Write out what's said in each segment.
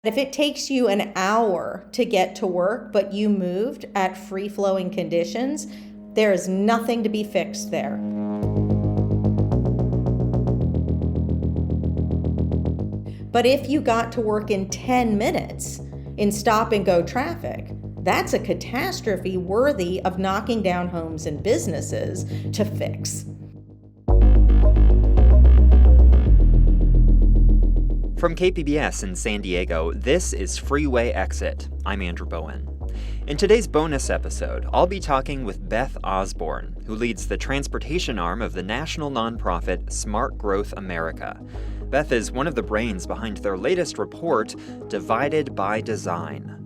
If it takes you an hour to get to work, but you moved at free-flowing conditions, there is nothing to be fixed there. But if you got to work in 10 minutes in stop-and-go traffic, that's a catastrophe worthy of knocking down homes and businesses to fix. From KPBS in San Diego, this is Freeway Exit. I'm Andrew Bowen. In today's bonus episode, I'll be talking with Beth Osborne, who leads the transportation arm of the national nonprofit Smart Growth America. Beth is one of the brains behind their latest report, Divided by Design.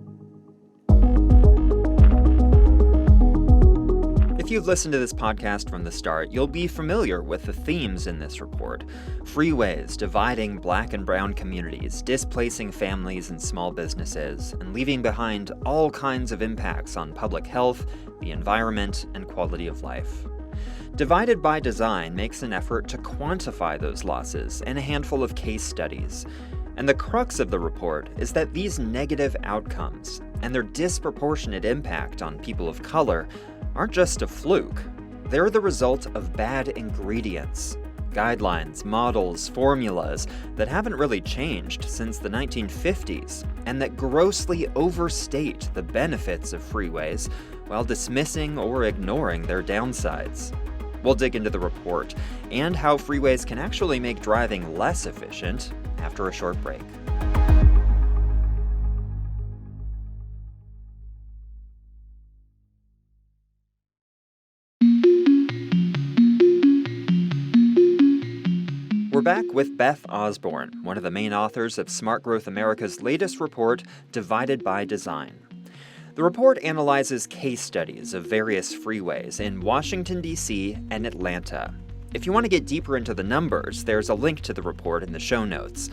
If you've listened to this podcast from the start, you'll be familiar with the themes in this report. Freeways dividing Black and brown communities, displacing families and small businesses, and leaving behind all kinds of impacts on public health, the environment, and quality of life. Divided by Design makes an effort to quantify those losses in a handful of case studies. And the crux of the report is that these negative outcomes and their disproportionate impact on people of color aren't just a fluke. They're the result of bad ingredients, guidelines, models, formulas that haven't really changed since the 1950s, and that grossly overstate the benefits of freeways while dismissing or ignoring their downsides. We'll dig into the report and how freeways can actually make driving less efficient after a short break. We're back with Beth Osborne, one of the main authors of Smart Growth America's latest report, Divided by Design. The report analyzes case studies of various freeways in Washington, D.C. and Atlanta. If you want to get deeper into the numbers, there's a link to the report in the show notes.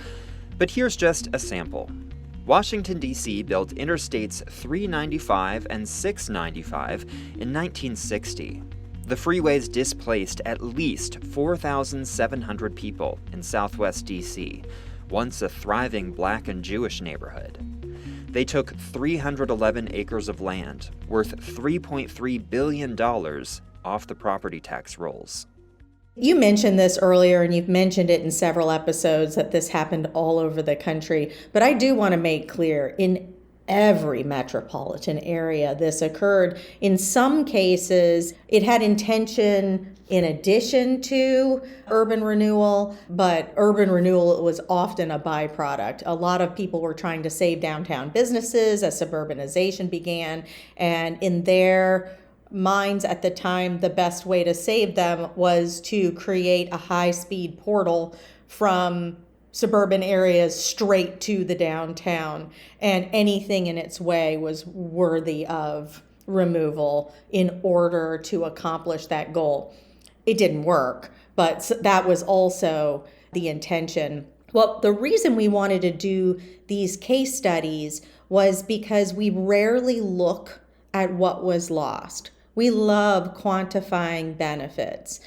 But here's just a sample. Washington, D.C. built Interstates 395 and 695 in 1960. The freeways displaced at least 4,700 people in Southwest D.C., once a thriving Black and Jewish neighborhood. They took 311 acres of land, worth $3.3 billion, off the property tax rolls. You mentioned this earlier, and you've mentioned it in several episodes that this happened all over the country. But I do want to make clear, in every metropolitan area this occurred. In some cases, it had intention in addition to urban renewal, but urban renewal was often a byproduct. A lot of people were trying to save downtown businesses as suburbanization began, and in their minds at the time, the best way to save them was to create a high-speed portal from suburban areas straight to the downtown, and anything in its way was worthy of removal in order to accomplish that goal. It didn't work, but that was also the intention. Well, the reason we wanted to do these case studies was because we rarely look at what was lost. We love quantifying benefits.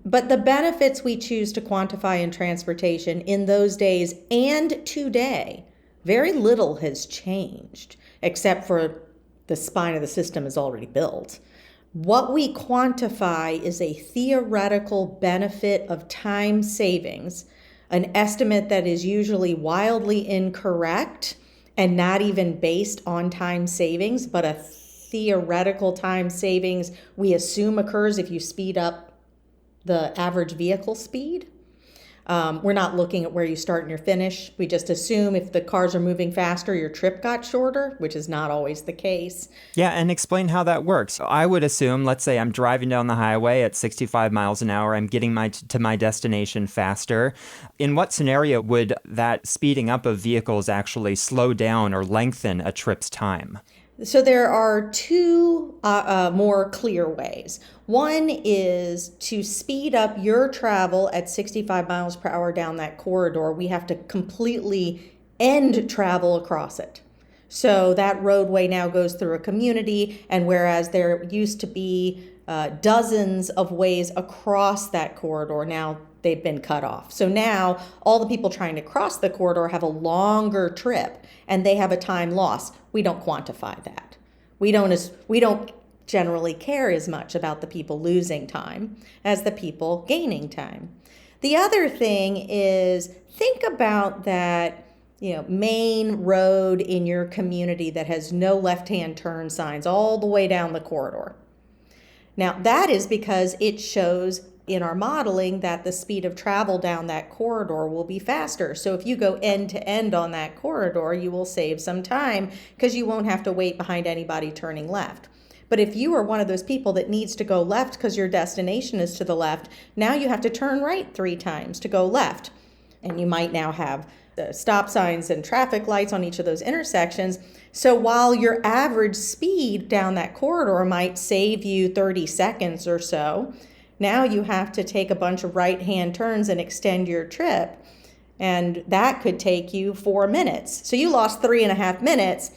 But the benefits we choose to quantify in transportation in those days and today, very little has changed, except for the spine of the system is already built. What we quantify is a theoretical benefit of time savings, an estimate that is usually wildly incorrect and not even based on time savings, but a theoretical time savings we assume occurs if you speed up the average vehicle speed. We're not looking at where you start and your finish. We just assume if the cars are moving faster, your trip got shorter, which is not always the case. Yeah, and explain how that works. I would assume, let's say I'm driving down the highway at 65 miles an hour, I'm getting to my destination faster. In what scenario would that speeding up of vehicles actually slow down or lengthen a trip's time? So there are two more clear ways. One is to speed up your travel at 65 miles per hour down that corridor. We have to completely end travel across it. So that roadway now goes through a community, and whereas there used to be dozens of ways across that corridor, now they've been cut off. So now all the people trying to cross the corridor have a longer trip and they have a time loss. We don't quantify that. We don't generally care as much about the people losing time as the people gaining time. The other thing is, think about that, main road in your community that has no left-hand turn signs all the way down the corridor. Now, that is because it shows in our modeling that the speed of travel down that corridor will be faster. So if you go end to end on that corridor, you will save some time because you won't have to wait behind anybody turning left. But if you are one of those people that needs to go left because your destination is to the left, now you have to turn right 3 times to go left. And you might now have stop signs and traffic lights on each of those intersections. So while your average speed down that corridor might save you 30 seconds or so, now you have to take a bunch of right-hand turns and extend your trip. And that could take you 4 minutes. So you lost 3.5 minutes,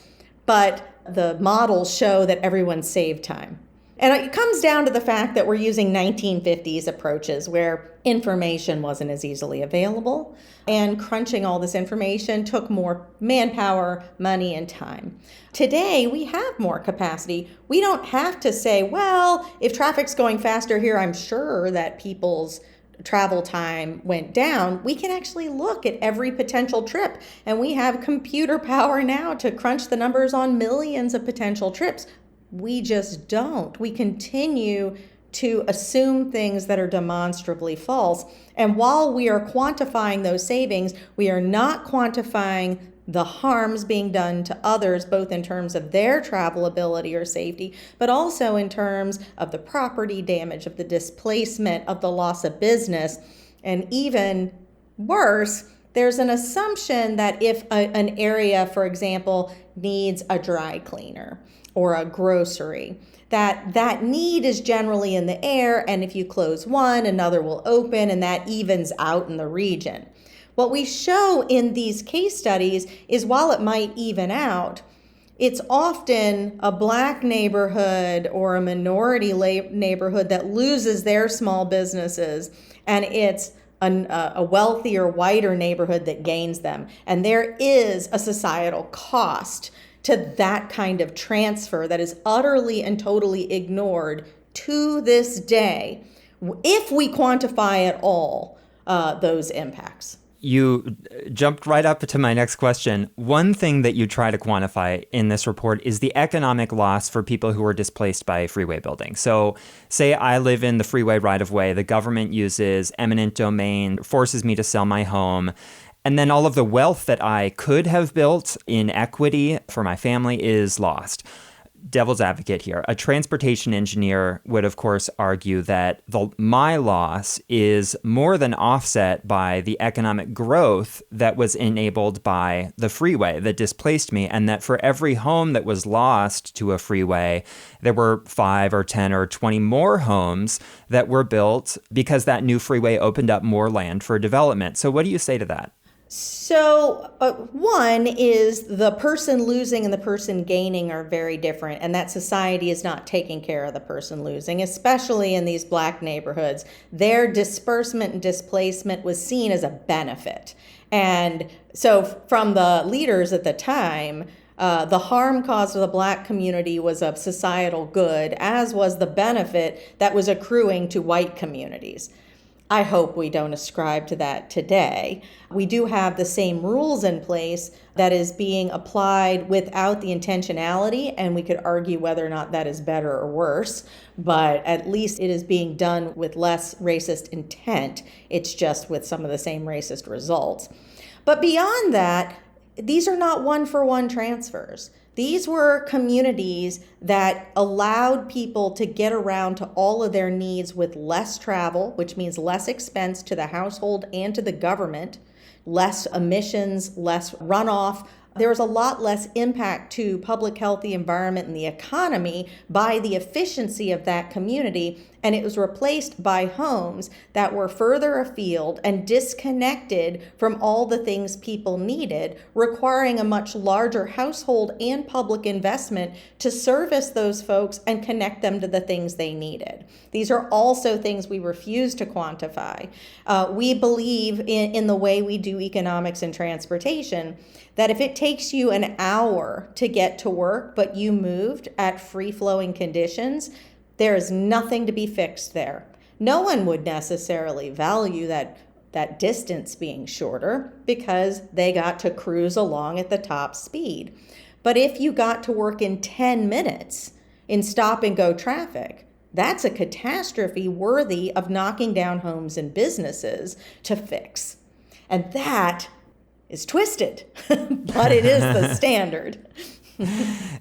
but the models show that everyone saved time. And it comes down to the fact that we're using 1950s approaches where information wasn't as easily available, and crunching all this information took more manpower, money, and time. Today, we have more capacity. We don't have to say, well, if traffic's going faster here, I'm sure that people's travel time went down. We can actually look at every potential trip, and we have computer power now to crunch the numbers on millions of potential trips. We just don't. We continue to assume things that are demonstrably false. And while we are quantifying those savings, we are not quantifying the harms being done to others, both in terms of their travel ability or safety, but also in terms of the property damage, of the displacement, of the loss of business. And even worse, there's an assumption that if an area, for example, needs a dry cleaner or a grocery, that need is generally in the air, and if you close one, another will open, and that evens out in the region. What we show in these case studies is while it might even out, it's often a Black neighborhood or a minority neighborhood that loses their small businesses, and it's a wealthier, whiter neighborhood that gains them. And there is a societal cost to that kind of transfer that is utterly and totally ignored to this day, if we quantify at all those impacts. You jumped right up to my next question. One thing that you try to quantify in this report is the economic loss for people who are displaced by freeway building. So say I live in the freeway right-of-way, the government uses eminent domain, forces me to sell my home, and then all of the wealth that I could have built in equity for my family is lost. Devil's advocate here. A transportation engineer would, of course, argue that my loss is more than offset by the economic growth that was enabled by the freeway that displaced me, and that for every home that was lost to a freeway, there were 5 or 10 or 20 more homes that were built because that new freeway opened up more land for development. So what do you say to that? So one is the person losing and the person gaining are very different, and that society is not taking care of the person losing, especially in these Black neighborhoods. Their disbursement and displacement was seen as a benefit. And so from the leaders at the time, the harm caused to the Black community was of societal good, as was the benefit that was accruing to white communities. I hope we don't ascribe to that today. We do have the same rules in place that is being applied without the intentionality, and we could argue whether or not that is better or worse, but at least it is being done with less racist intent. It's just with some of the same racist results. But beyond that, these are not one-for-one transfers. These were communities that allowed people to get around to all of their needs with less travel, which means less expense to the household and to the government, less emissions, less runoff. There's a lot less impact to public health, the environment, and the economy by the efficiency of that community and it was replaced by homes that were further afield and disconnected from all the things people needed, requiring a much larger household and public investment to service those folks and connect them to the things they needed. These are also things we refuse to quantify. We believe in the way we do economics and transportation, that if it takes you an hour to get to work, but you moved at free-flowing conditions, there is nothing to be fixed there. No one would necessarily value that distance being shorter because they got to cruise along at the top speed. But if you got to work in 10 minutes in stop and go traffic, that's a catastrophe worthy of knocking down homes and businesses to fix. And that is twisted, but it is the standard.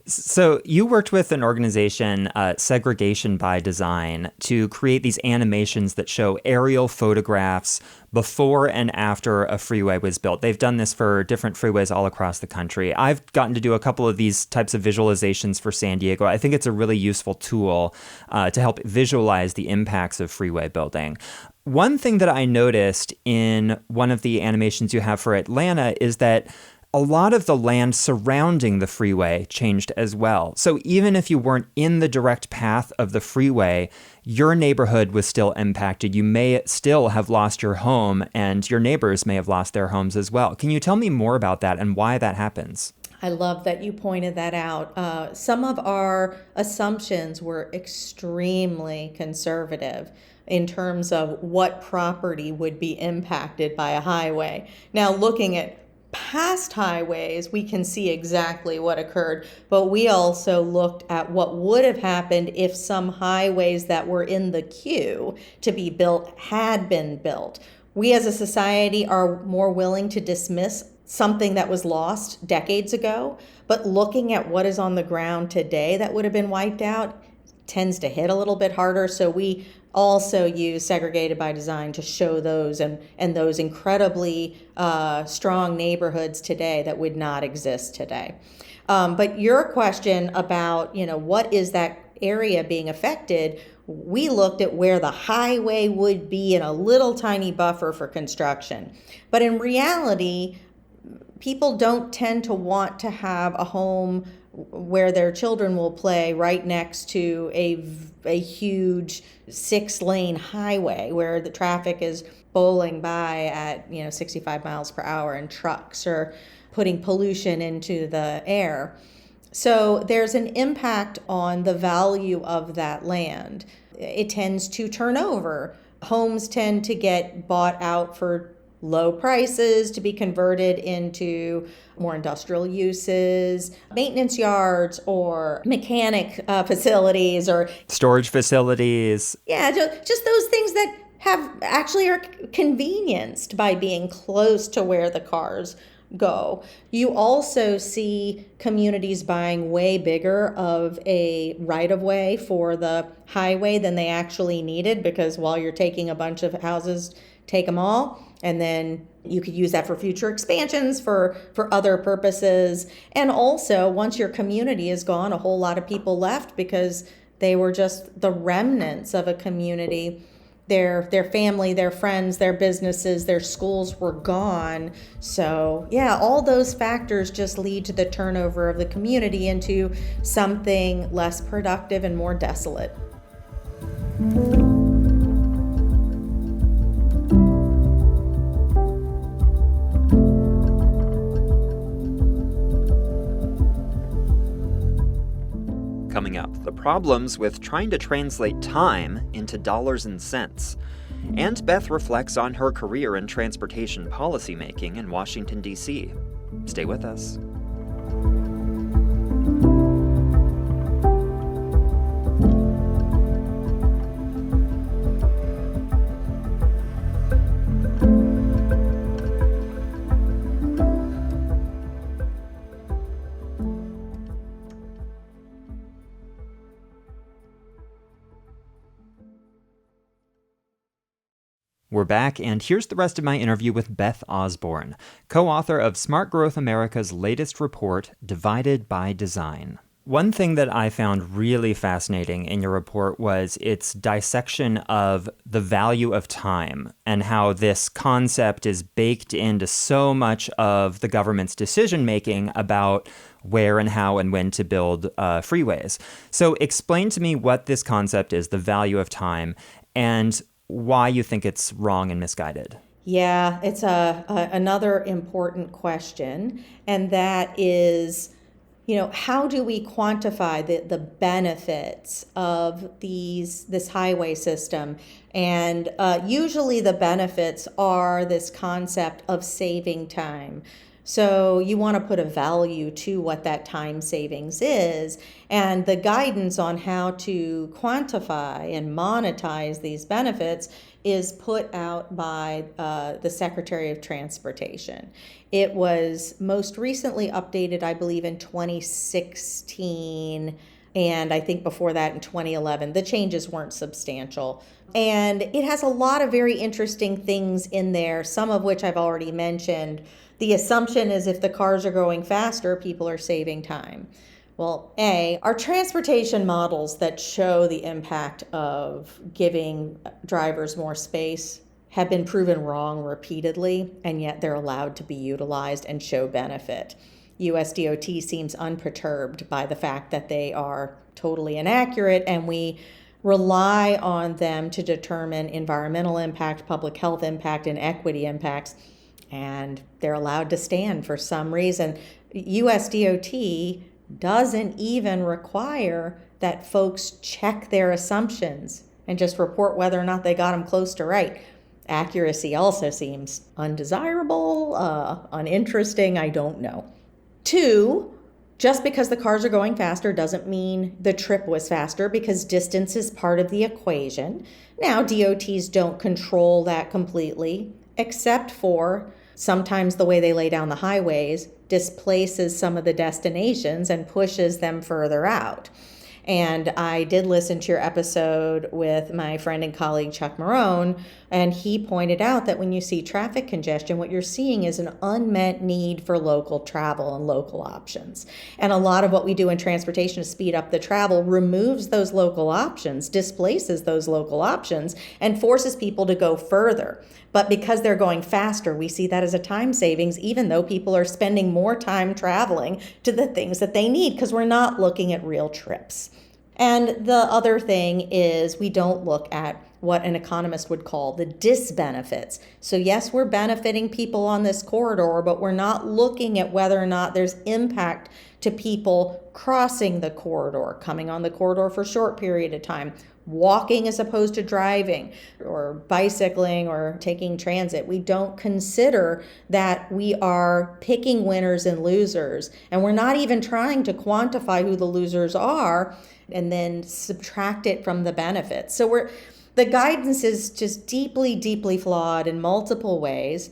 So you worked with an organization, Segregation by Design, to create these animations that show aerial photographs before and after a freeway was built. They've done this for different freeways all across the country. I've gotten to do a couple of these types of visualizations for San Diego. I think it's a really useful tool to help visualize the impacts of freeway building. One thing that I noticed in one of the animations you have for Atlanta is that a lot of the land surrounding the freeway changed as well. So even if you weren't in the direct path of the freeway, your neighborhood was still impacted. You may still have lost your home, and your neighbors may have lost their homes as well. Can you tell me more about that and why that happens? I love that you pointed that out. Some of our assumptions were extremely conservative in terms of what property would be impacted by a highway. Now, looking at past highways, we can see exactly what occurred, but we also looked at what would have happened if some highways that were in the queue to be built had been built. We as a society are more willing to dismiss something that was lost decades ago, but looking at what is on the ground today that would have been wiped out tends to hit a little bit harder. So we also use Segregated by Design to show those and those incredibly strong neighborhoods today that would not exist today. But your question about, what is that area being affected? We looked at where the highway would be in a little tiny buffer for construction. But in reality, people don't tend to want to have a home where their children will play right next to a huge 6-lane highway where the traffic is bowling by at 65 miles per hour and trucks are putting pollution into the air. So there's an impact on the value of that land. It tends to turn over. Homes tend to get bought out for low prices to be converted into more industrial uses, maintenance yards or mechanic facilities or storage facilities. Yeah, just those things that are convenienced by being close to where the cars go. You also see communities buying way bigger of a right-of-way for the highway than they actually needed, because while you're taking a bunch of houses, take them all, and then you could use that for future expansions, for other purposes. And also, once your community is gone, a whole lot of people left because they were just the remnants of a community. Their family, their friends, their businesses, their schools were gone. So yeah, all those factors just lead to the turnover of the community into something less productive and more desolate. Coming up, the problems with trying to translate time into dollars and cents. And Beth reflects on her career in transportation policymaking in Washington, D.C. Stay with us. We're back, and here's the rest of my interview with Beth Osborne, co-author of Smart Growth America's latest report, Divided by Design. One thing that I found really fascinating in your report was its dissection of the value of time and how this concept is baked into so much of the government's decision-making about where and how and when to build freeways. So explain to me what this concept is, the value of time, and why you think it's wrong and misguided. Yeah, it's another important question, and that is, how do we quantify the benefits of this highway system? And usually the benefits are this concept of saving time. So you want to put a value to what that time savings is. And the guidance on how to quantify and monetize these benefits is put out by the Secretary of Transportation. It was most recently updated, I believe, in 2016, and I think before that in 2011. The changes weren't substantial. And it has a lot of very interesting things in there, some of which I've already mentioned. The assumption is if the cars are going faster, people are saving time. Well, our transportation models that show the impact of giving drivers more space have been proven wrong repeatedly, and yet they're allowed to be utilized and show benefit. US DOT seems unperturbed by the fact that they are totally inaccurate, and we rely on them to determine environmental impact, public health impact, and equity impacts, and they're allowed to stand for some reason. US DOT doesn't even require that folks check their assumptions and just report whether or not they got them close to right. Accuracy also seems undesirable, uninteresting, I don't know. 2, just because the cars are going faster doesn't mean the trip was faster, because distance is part of the equation. Now, DOTs don't control that completely, except for sometimes the way they lay down the highways displaces some of the destinations and pushes them further out. And I did listen to your episode with my friend and colleague Chuck Marone, and he pointed out that when you see traffic congestion, what you're seeing is an unmet need for local travel and local options. And a lot of what we do in transportation to speed up the travel removes those local options, displaces those local options, and forces people to go further. But because they're going faster, we see that as a time savings, even though people are spending more time traveling to the things that they need, because we're not looking at real trips. And the other thing is we don't look at what an economist would call the disbenefits. So yes, we're benefiting people on this corridor, but we're not looking at whether or not there's impact to people crossing the corridor, coming on the corridor for a short period of time, walking as opposed to driving, or bicycling, or taking transit. We don't consider that we are picking winners and losers, and we're not even trying to quantify who the losers are and then subtract it from the benefits. So the guidance is just deeply, deeply flawed in multiple ways.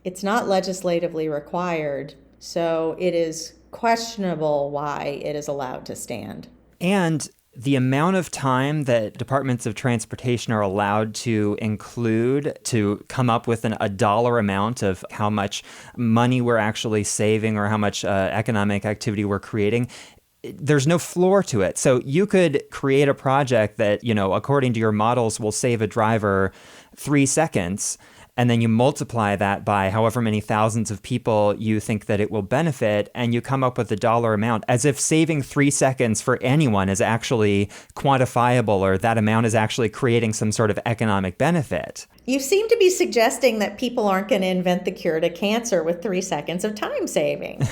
It's not legislatively required, so it is questionable why it is allowed to stand. And the amount of time that departments of transportation are allowed to include to come up with a dollar amount of how much money we're actually saving or how much economic activity we're creating, there's no floor to it. So you could create a project that, according to your models, will save a driver 3 seconds. And then you multiply that by however many thousands of people you think that it will benefit, and you come up with a dollar amount, as if saving 3 seconds for anyone is actually quantifiable, or that amount is actually creating some sort of economic benefit. You seem to be suggesting that people aren't going to invent the cure to cancer with 3 seconds of time saving.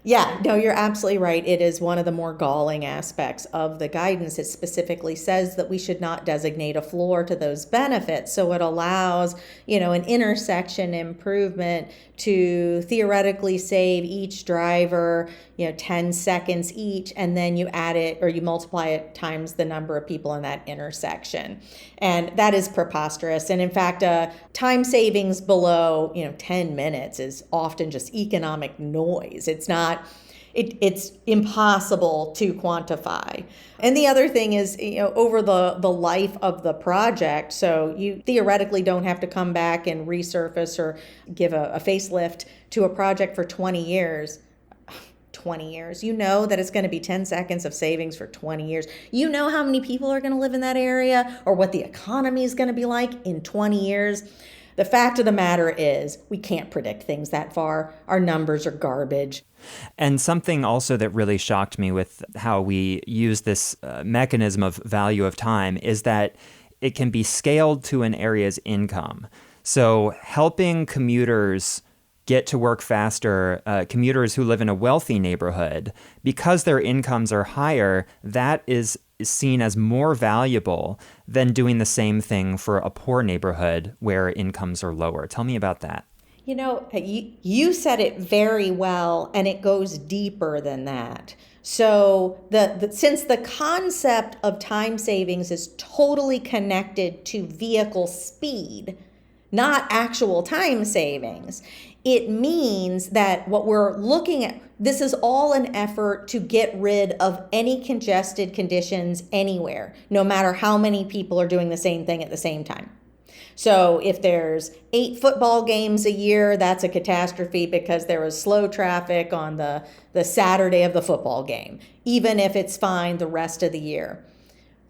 Yeah, no, you're absolutely right. It is one of the more galling aspects of the guidance. It specifically says that we should not designate a floor to those benefits. So it allows, an intersection improvement to theoretically save each driver, 10 seconds each, and then you add it, or you multiply it times the number of people in that intersection. And that is preposterous. And in fact, time savings below, 10 minutes is often just economic noise. It's not, it's impossible to quantify. And the other thing is, over the life of the project, so you theoretically don't have to come back and resurface or give a facelift to a project for 20 years. 20 years. You know that it's going to be 10 seconds of savings for 20 years. You know how many people are going to live in that area or what the economy is going to be like in 20 years. The fact of the matter is we can't predict things that far. Our numbers are garbage. And something also that really shocked me with how we use this mechanism of value of time is that it can be scaled to an area's income. So helping commuters get to work faster, commuters who live in a wealthy neighborhood, because their incomes are higher, that is seen as more valuable than doing the same thing for a poor neighborhood where incomes are lower. Tell me about that. You know, you said it very well, and it goes deeper than that. So since the concept of time savings is totally connected to vehicle speed, not actual time savings, it means that what we're looking at, this is all an effort to get rid of any congested conditions anywhere, no matter how many people are doing the same thing at the same time. So if there's 8 football games a year, that's a catastrophe because there was slow traffic on the Saturday of the football game, even if it's fine the rest of the year.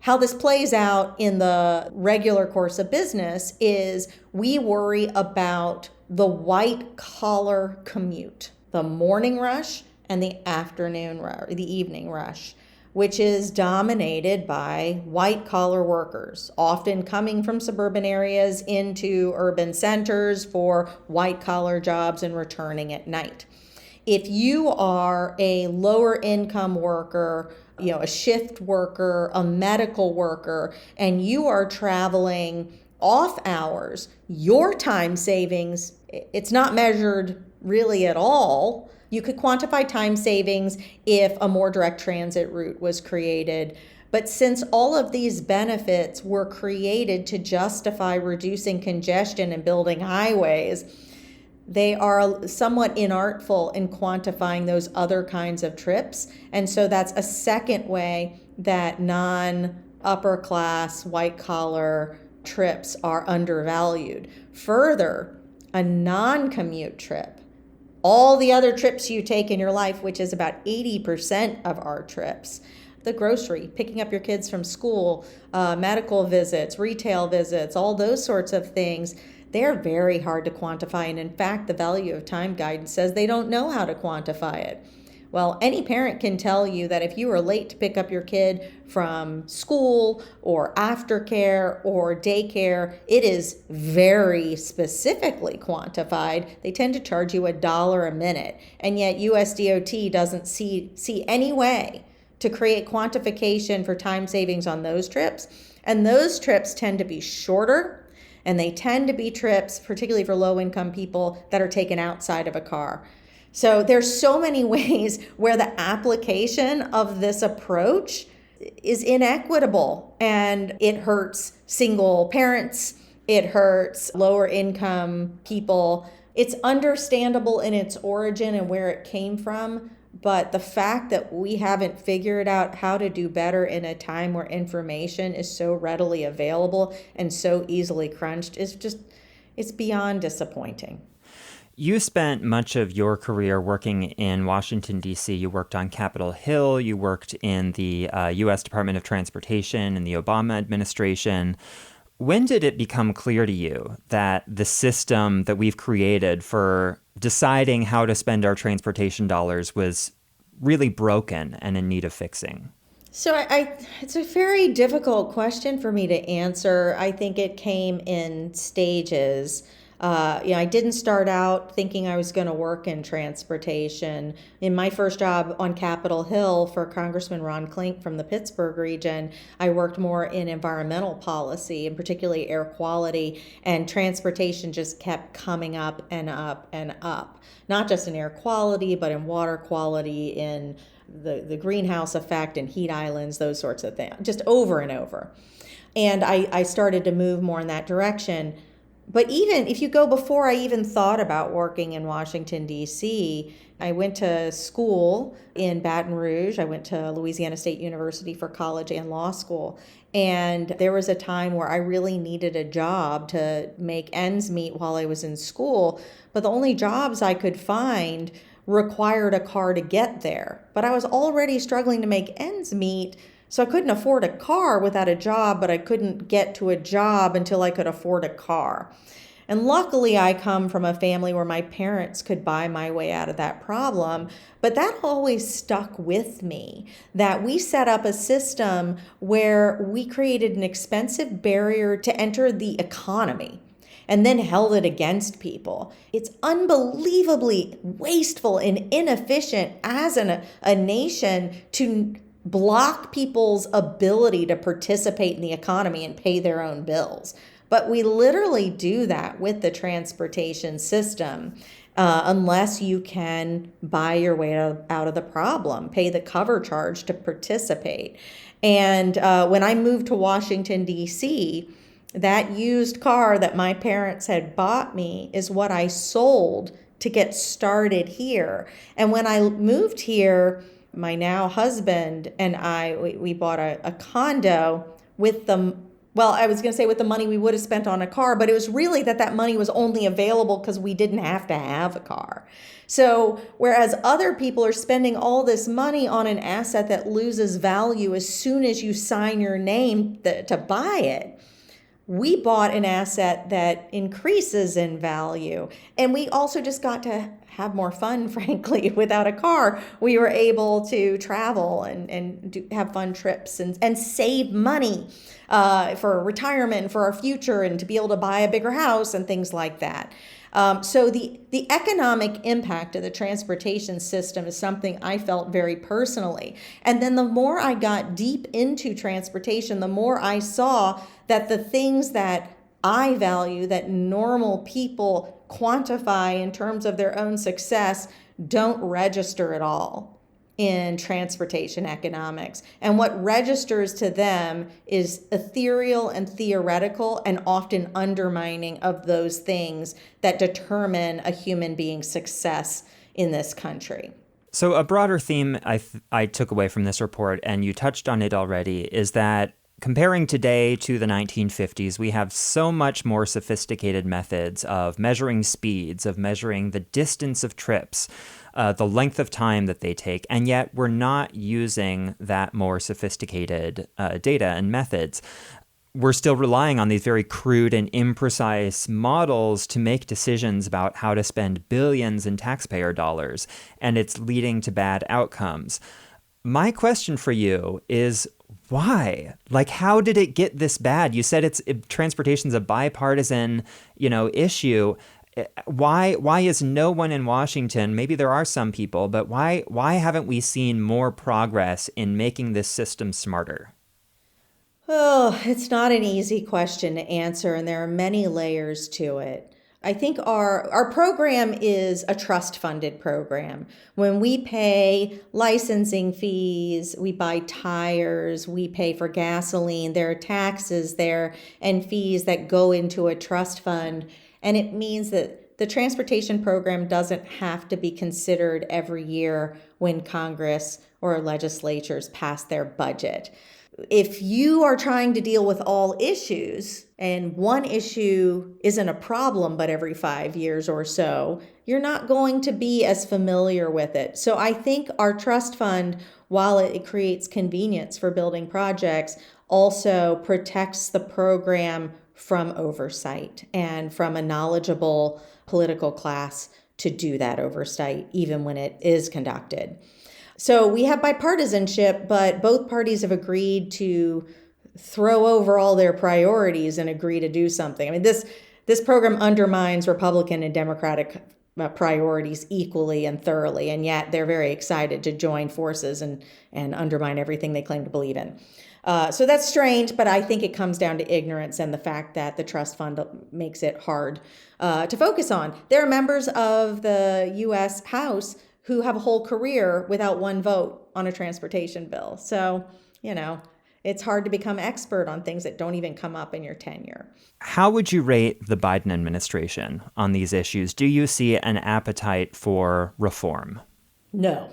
How this plays out in the regular course of business is we worry about the white collar commute, the morning rush and the afternoon rush, the evening rush, which is dominated by white collar workers, often coming from suburban areas into urban centers for white collar jobs and returning at night. If you are a lower income worker, a shift worker, a medical worker, and you are traveling off hours, your time savings, it's not measured really at all. You could quantify time savings if a more direct transit route was created. But since all of these benefits were created to justify reducing congestion and building highways, they are somewhat inartful in quantifying those other kinds of trips. And so that's a second way that non-upper class, white collar trips are undervalued. Further, a non-commute trip, all the other trips you take in your life, which is about 80% of our trips, the grocery, picking up your kids from school, medical visits, retail visits, all those sorts of things, they're very hard to quantify. And in fact, the value of time guidance says they don't know how to quantify it. Well, any parent can tell you that if you are late to pick up your kid from school or aftercare or daycare, it is very specifically quantified. They tend to charge you $1 a minute. And yet USDOT doesn't see any way to create quantification for time savings on those trips. And those trips tend to be shorter. And they tend to be trips, particularly for low-income people, that are taken outside of a car. So there's so many ways where the application of this approach is inequitable, and it hurts single parents, it hurts lower-income people. It's understandable in its origin and where it came from, but the fact that we haven't figured out how to do better in a time where information is so readily available and so easily crunched is just, it's beyond disappointing. You spent much of your career working in Washington, D.C. You worked on Capitol Hill. You worked in the U.S. Department of Transportation in the Obama administration. When did it become clear to you that the system that we've created for deciding how to spend our transportation dollars was really broken and in need of fixing? So it's a very difficult question for me to answer. I think it came in stages. I didn't start out thinking I was going to work in transportation. In my first job on Capitol Hill for Congressman Ron Klink from the Pittsburgh region, I worked more in environmental policy, and particularly air quality, and transportation just kept coming up and up and up. Not just in air quality, but in water quality, in the greenhouse effect and heat islands, those sorts of things, just over and over. And I started to move more in that direction. But even if you go before I even thought about working in Washington, D.C., I went to school in Baton Rouge. I went to Louisiana State University for college and law school. And there was a time where I really needed a job to make ends meet while I was in school. But the only jobs I could find required a car to get there. But I was already struggling to make ends meet, so I couldn't afford a car without a job, but I couldn't get to a job until I could afford a car. And luckily, I come from a family where my parents could buy my way out of that problem. But that always stuck with me, that we set up a system where we created an expensive barrier to enter the economy and then held it against people. It's unbelievably wasteful and inefficient as a nation to block people's ability to participate in the economy and pay their own bills. But we literally do that with the transportation system, unless you can buy your way out of the problem, pay the cover charge to participate. And when I moved to Washington, D.C., that used car that my parents had bought me is what I sold to get started here. And when I moved here, my now husband and I, we bought a condo with the I was going to say with the money we would have spent on a car, but it was really that money was only available because we didn't have to have a car. So whereas other people are spending all this money on an asset that loses value as soon as you sign your name to buy it, we bought an asset that increases in value. And we also just got to have more fun, frankly, without a car. We were able to travel and have fun trips and save money for retirement, for our future, and to be able to buy a bigger house and things like that. So the economic impact of the transportation system is something I felt very personally. And then the more I got deep into transportation, the more I saw that the things that I value, that normal people quantify in terms of their own success, don't register at all in transportation economics. And what registers to them is ethereal and theoretical and often undermining of those things that determine a human being's success in this country. So a broader theme I took away from this report, and you touched on it already, is that comparing today to the 1950s, we have so much more sophisticated methods of measuring speeds, of measuring the distance of trips, the length of time that they take, and yet we're not using that more sophisticated data and methods. We're still relying on these very crude and imprecise models to make decisions about how to spend billions in taxpayer dollars, and it's leading to bad outcomes. My question for you is, why? Like, how did it get this bad? You said transportation's a bipartisan, issue. Why is no one in Washington, maybe there are some people, but why haven't we seen more progress in making this system smarter? Oh, it's not an easy question to answer, and there are many layers to it. I think our program is a trust-funded program. When we pay licensing fees, we buy tires, we pay for gasoline, there are taxes there and fees that go into a trust fund. And it means that the transportation program doesn't have to be considered every year when Congress or legislatures pass their budget. If you are trying to deal with all issues and one issue isn't a problem but every 5 years or so, you're not going to be as familiar with it. So I think our trust fund, while it creates convenience for building projects, also protects the program from oversight and from a knowledgeable political class to do that oversight, even when it is conducted. So we have bipartisanship, but both parties have agreed to throw over all their priorities and agree to do something. I mean, this program undermines Republican and Democratic priorities equally and thoroughly, and yet they're very excited to join forces and undermine everything they claim to believe in. So that's strange, but I think it comes down to ignorance and the fact that the trust fund makes it hard to focus on. There are members of the U.S. House who have a whole career without one vote on a transportation bill. So, it's hard to become expert on things that don't even come up in your tenure. How would you rate the Biden administration on these issues? Do you see an appetite for reform? No,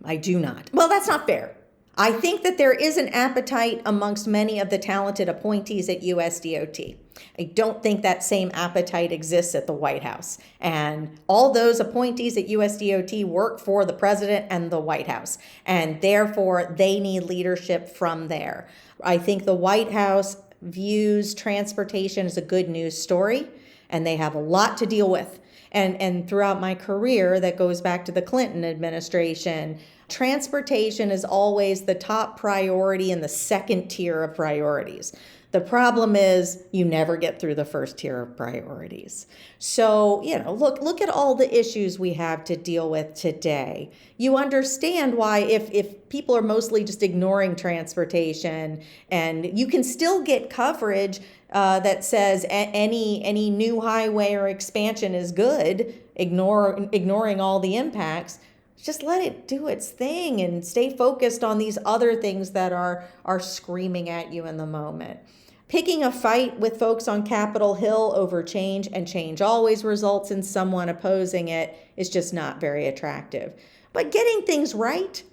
I do not. Well, that's not fair. I think that there is an appetite amongst many of the talented appointees at USDOT. I don't think that same appetite exists at the White House. And all those appointees at USDOT work for the president and the White House. And therefore, they need leadership from there. I think the White House views transportation as a good news story, and they have a lot to deal with. And throughout my career, that goes back to the Clinton administration, transportation is always the top priority in the second tier of priorities. The problem is you never get through the first tier of priorities. So, look at all the issues we have to deal with today. You understand why if people are mostly just ignoring transportation, and you can still get coverage that says any new highway or expansion is good, ignoring all the impacts. Just let it do its thing and stay focused on these other things that are screaming at you in the moment. Picking a fight with folks on Capitol Hill over change, and change always results in someone opposing it, is just not very attractive. But getting things right,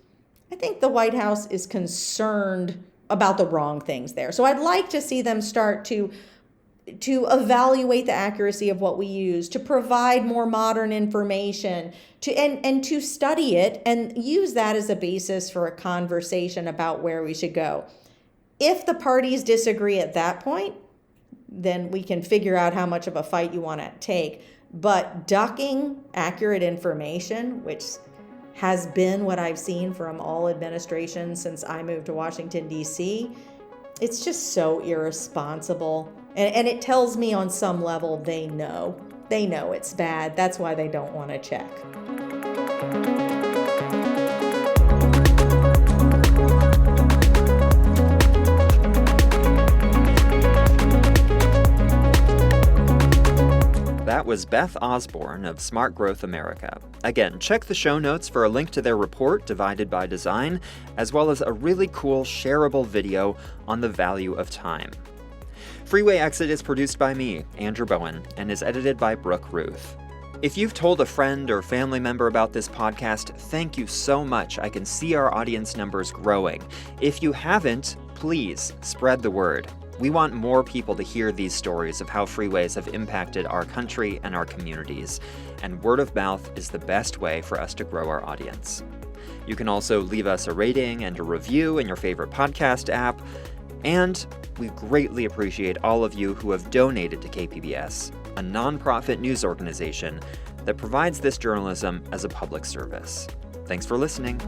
I think the White House is concerned about the wrong things there. So I'd like to see them start to evaluate the accuracy of what we use, to provide more modern information, and to study it and use that as a basis for a conversation about where we should go. If the parties disagree at that point, then we can figure out how much of a fight you want to take. But ducking accurate information, which has been what I've seen from all administrations since I moved to Washington, D.C., it's just so irresponsible. And it tells me on some level they know it's bad. That's why they don't want to check. That was Beth Osborne of Smart Growth America. Again, check the show notes for a link to their report, Divided by Design, as well as a really cool shareable video on the value of time. Freeway Exit is produced by me, Andrew Bowen, and is edited by Brooke Ruth. If you've told a friend or family member about this podcast, thank you so much. I can see our audience numbers growing. If you haven't, please spread the word. We want more people to hear these stories of how freeways have impacted our country and our communities, and word of mouth is the best way for us to grow our audience. You can also leave us a rating and a review in your favorite podcast app, and we greatly appreciate all of you who have donated to KPBS, a nonprofit news organization that provides this journalism as a public service. Thanks for listening.